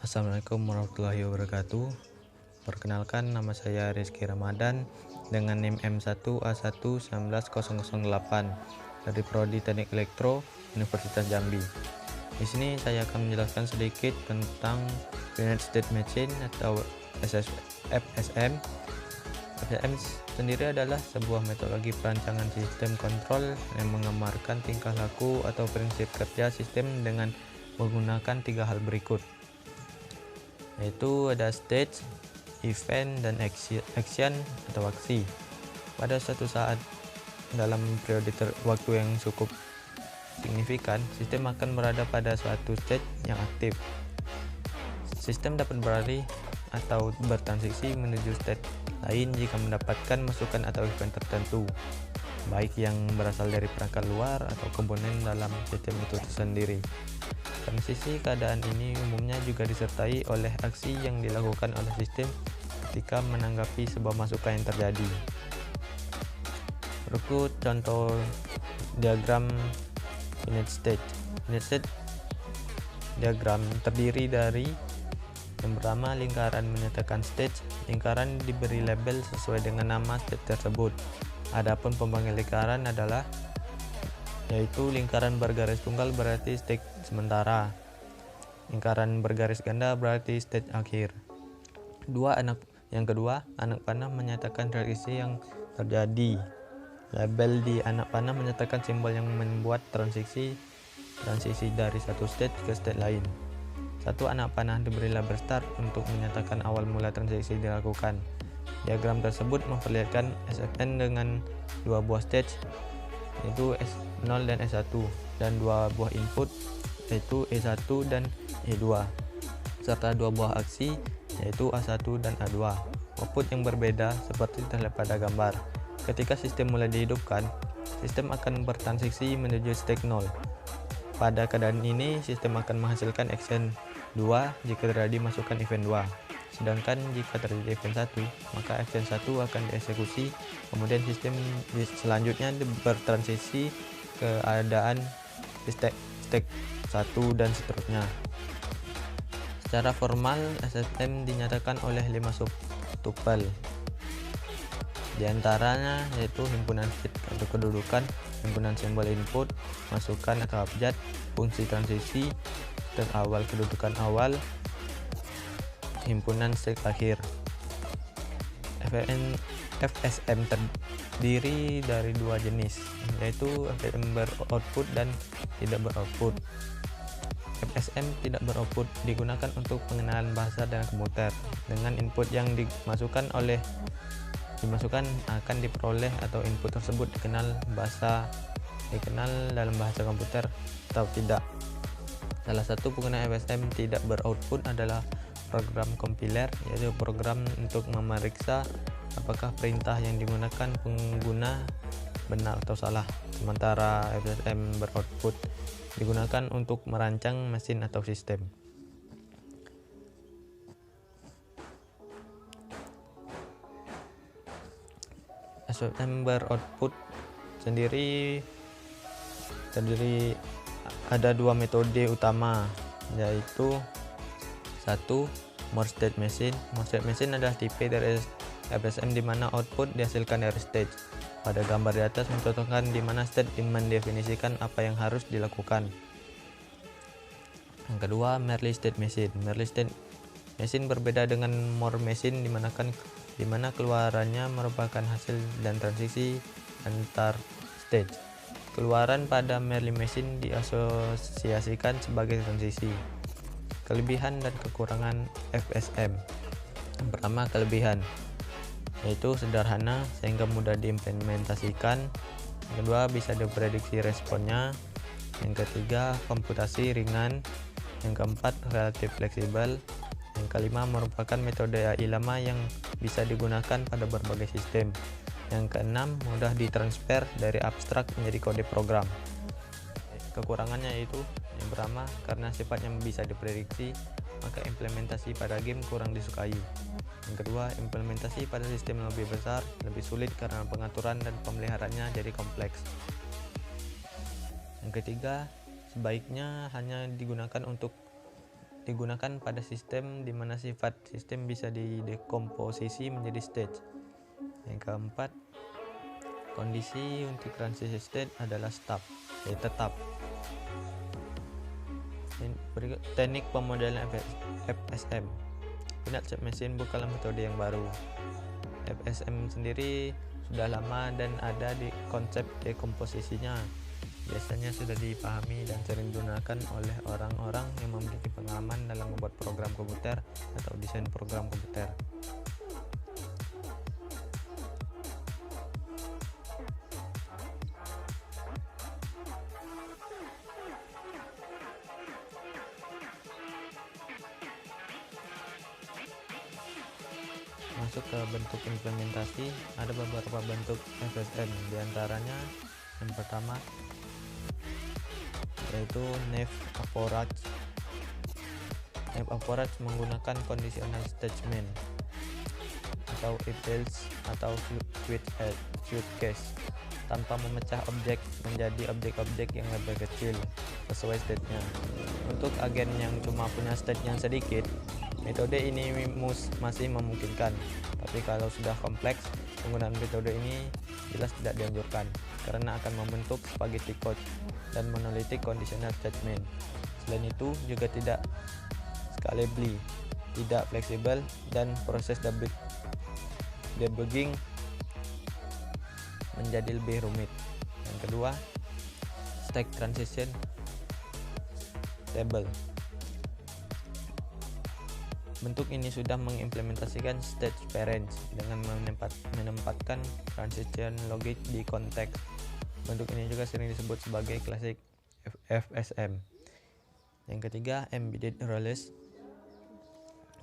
Assalamualaikum warahmatullahi wabarakatuh. Perkenalkan, nama saya Rizky Ramadan dengan NIM M1A1190008 dari Prodi Teknik Elektro Universitas Jambi. Di sini saya akan menjelaskan sedikit tentang Finite State Machine atau FSM. FSM sendiri adalah sebuah metodologi perancangan sistem kontrol yang menggambarkan tingkah laku atau prinsip kerja sistem dengan menggunakan tiga hal berikut, yaitu ada stage, event, dan action atau aksi. Pada suatu saat dalam periode waktu yang cukup signifikan, sistem akan berada pada suatu stage yang aktif. Sistem dapat beralih atau bertransisi menuju state lain jika mendapatkan masukan atau event tertentu, baik yang berasal dari perangkat luar atau komponen dalam sistem itu sendiri. Transisi keadaan ini umumnya juga disertai oleh aksi yang dilakukan oleh sistem ketika menanggapi sebuah masukan yang terjadi. Berikut contoh diagram Finite State. Finite State diagram terdiri dari yang pertama, lingkaran menyatakan stage. Lingkaran diberi label sesuai dengan nama stage tersebut. Adapun pembagian lingkaran adalah yaitu lingkaran bergaris tunggal berarti stage sementara, lingkaran bergaris ganda berarti stage akhir. Yang kedua, anak panah menyatakan transisi yang terjadi. Label di anak panah menyatakan simbol yang membuat transisi dari satu stage ke stage lain. Satu anak panah diberi label start untuk menyatakan awal mula transisi dilakukan. Diagram tersebut memperlihatkan SFN dengan dua buah stage, yaitu S0 dan S1, dan dua buah input, yaitu E1 dan E2, serta dua buah aksi, yaitu A1 dan A2. Output yang berbeda seperti terlihat pada gambar. Ketika sistem mulai dihidupkan, sistem akan bertransisi menuju stage 0. Pada keadaan ini, sistem akan menghasilkan action 2 jika terjadi masukan event 2. Sedangkan jika terjadi event 1, maka action 1 akan dieksekusi, kemudian sistem selanjutnya bertransisi ke keadaan stage 1 dan seterusnya. Secara formal, SSM dinyatakan oleh 5 subtuple. Di antaranya yaitu himpunan state atau kedudukan, himpunan simbol input, masukan atau abjad, fungsi transisi, state awal kedudukan awal, himpunan state akhir. FSM terdiri dari dua jenis, yaitu FSM beroutput dan tidak beroutput. FSM tidak beroutput digunakan untuk pengenalan bahasa dan komputer. Dengan input yang dimasukkan akan diperoleh atau input tersebut dikenal dalam bahasa komputer atau tidak. Salah satu pengguna FSM tidak beroutput adalah program compiler, yaitu program untuk memeriksa apakah perintah yang digunakan pengguna benar atau salah. Sementara FSM beroutput digunakan untuk merancang mesin atau sistem. FSM beroutput sendiri terdiri ada dua metode utama, yaitu satu, More State Machine. More State Machine adalah tipe dari FSM di mana output dihasilkan dari stage. Pada gambar di atas mencontohkan di mana state mendefinisikan apa yang harus dilakukan. Yang kedua, Merely State Machine. Merely State Machine berbeda dengan More Machine di mana keluarannya merupakan hasil dan transisi antar stage. Keluaran pada Merely Machine diasosiasikan sebagai transisi. Kelebihan dan kekurangan FSM. Yang pertama, kelebihan, yaitu sederhana sehingga mudah diimplementasikan. Yang kedua, bisa diprediksi responnya. Yang ketiga, komputasi ringan. Yang keempat, relatif fleksibel. Yang kelima, merupakan metode AI lama yang bisa digunakan pada berbagai sistem. Yang keenam, mudah ditransfer dari abstrak menjadi kode program. Kekurangannya yaitu yang pertama, karena sifatnya bisa diprediksi, maka implementasi pada game kurang disukai. Yang kedua, implementasi pada sistem yang lebih besar lebih sulit karena pengaturan dan pemeliharaannya jadi kompleks. Yang ketiga, sebaiknya hanya digunakan untuk digunakan pada sistem di mana sifat sistem bisa didekomposisi menjadi stage. Yang keempat, kondisi untuk transisi state adalah tetap. Berikut teknik pemodelan FSM. Finite State Machine bukanlah metode yang baru. FSM sendiri sudah lama dan ada di konsep dekomposisinya. Biasanya sudah dipahami dan sering digunakan oleh orang-orang yang memiliki pengalaman dalam membuat program komputer atau desain program komputer. Masuk ke bentuk implementasi, ada beberapa bentuk FSM, diantaranya yang pertama yaitu Naive Approach. Naive Approach menggunakan conditional statement atau if else atau fluid case tanpa memecah objek menjadi objek-objek yang lebih kecil sesuai state-nya. Untuk agen yang cuma punya state yang sedikit, metode ini masih memungkinkan, tapi kalau sudah kompleks, penggunaan metode ini jelas tidak dianjurkan karena akan membentuk spaghetti code dan monolithic conditional statement. Selain itu juga tidak scalable, tidak fleksibel, dan proses debugging menjadi lebih rumit. Yang kedua, stack transition table. Bentuk ini sudah mengimplementasikan stage parents dengan menempatkan transition logic di konteks. Bentuk ini juga sering disebut sebagai klasik FSM. Yang ketiga, embedded roles.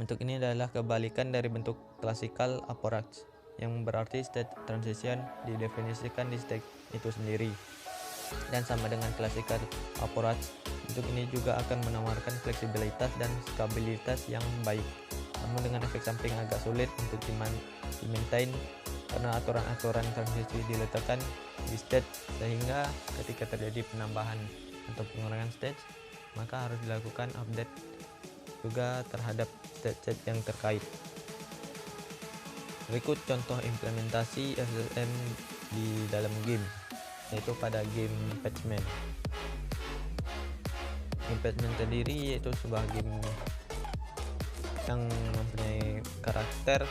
Bentuk ini adalah kebalikan dari bentuk classical approach, yang berarti state transition didefinisikan di state itu sendiri. Dan sama dengan classical approach, bentuk ini juga akan menawarkan fleksibilitas dan skabilitas yang baik, namun dengan efek samping agak sulit untuk di-maintain karena aturan-aturan transisi diletakkan di state, sehingga ketika terjadi penambahan atau pengurangan stage, maka harus dilakukan update juga terhadap state yang terkait. Berikut contoh implementasi FSM di dalam game, yaitu pada game Pac-Man. Game Pac-Man sendiri yaitu sebuah game yang mempunyai karakter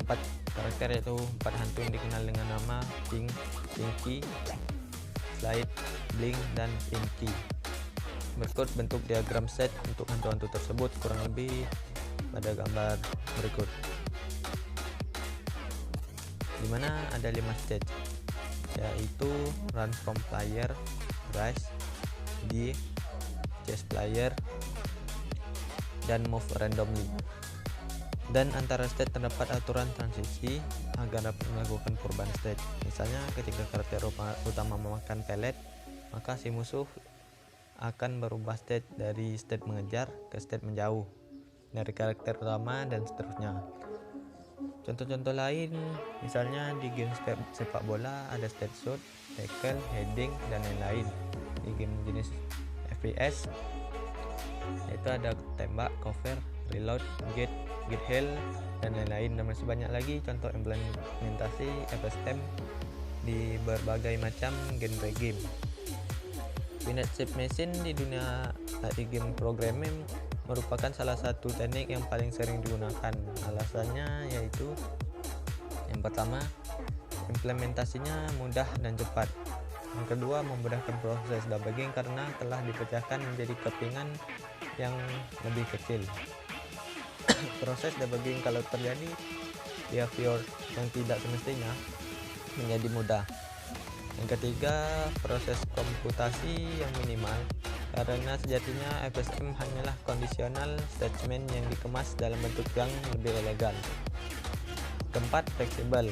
4 karakter, yaitu 4 hantu yang dikenal dengan nama Pink, Pinky, Slide, Blink, dan Inky. Berikut bentuk diagram set untuk hantu-hantu tersebut kurang lebih pada gambar berikut, dimana ada 5 stage, yaitu run from player, rise, D, chase player, dan move randomly. Dan antara state terdapat aturan transisi agar dapat melakukan perubahan state. Misalnya ketika karakter utama memakan pelet, maka si musuh akan berubah state dari state mengejar ke state menjauh dari karakter utama dan seterusnya. Contoh-contoh lain, misalnya di game sepak bola ada state shoot, tackle, heading, dan lain-lain. Di game jenis FPS yaitu ada tembak, cover, reload, get heal, dan lain-lain, dan masih banyak lagi contoh implementasi FSM di berbagai macam genre game. Finite State Machine di dunia game programming merupakan salah satu teknik yang paling sering digunakan. Alasannya yaitu yang pertama, implementasinya mudah dan cepat. Yang kedua, memudahkan proses debugging karena telah dipecahkan menjadi kepingan yang lebih kecil. Proses debugging kalau terjadi behavior yang tidak semestinya menjadi mudah. Yang ketiga, proses komputasi yang minimal karena sejatinya FSM hanyalah conditional statement yang dikemas dalam bentuk yang lebih elegan. Keempat, fleksibel,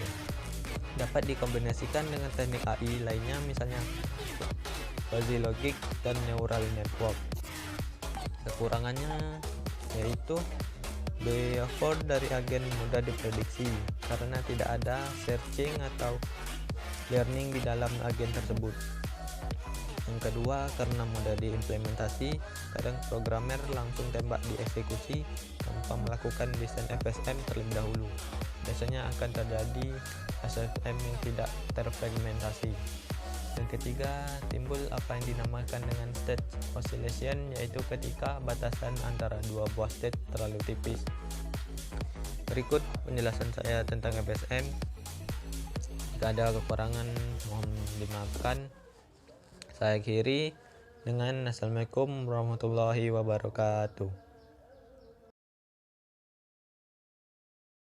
dapat dikombinasikan dengan teknik AI lainnya, misalnya fuzzy logic dan neural network. Kekurangannya yaitu behavior dari agen mudah diprediksi karena tidak ada searching atau learning di dalam agen tersebut. Yang kedua, karena mudah diimplementasi, kadang programmer langsung tembak dieksekusi tanpa melakukan desain FSM terlebih dahulu. Biasanya akan terjadi FSM yang tidak terfragmentasi. Yang ketiga, timbul apa yang dinamakan dengan state oscillation, yaitu ketika batasan antara dua buah state terlalu tipis. Berikut penjelasan saya tentang FSM. Jika ada kekurangan, mohon dimaafkan. Saya akhiri dengan Assalamualaikum warahmatullahi wabarakatuh.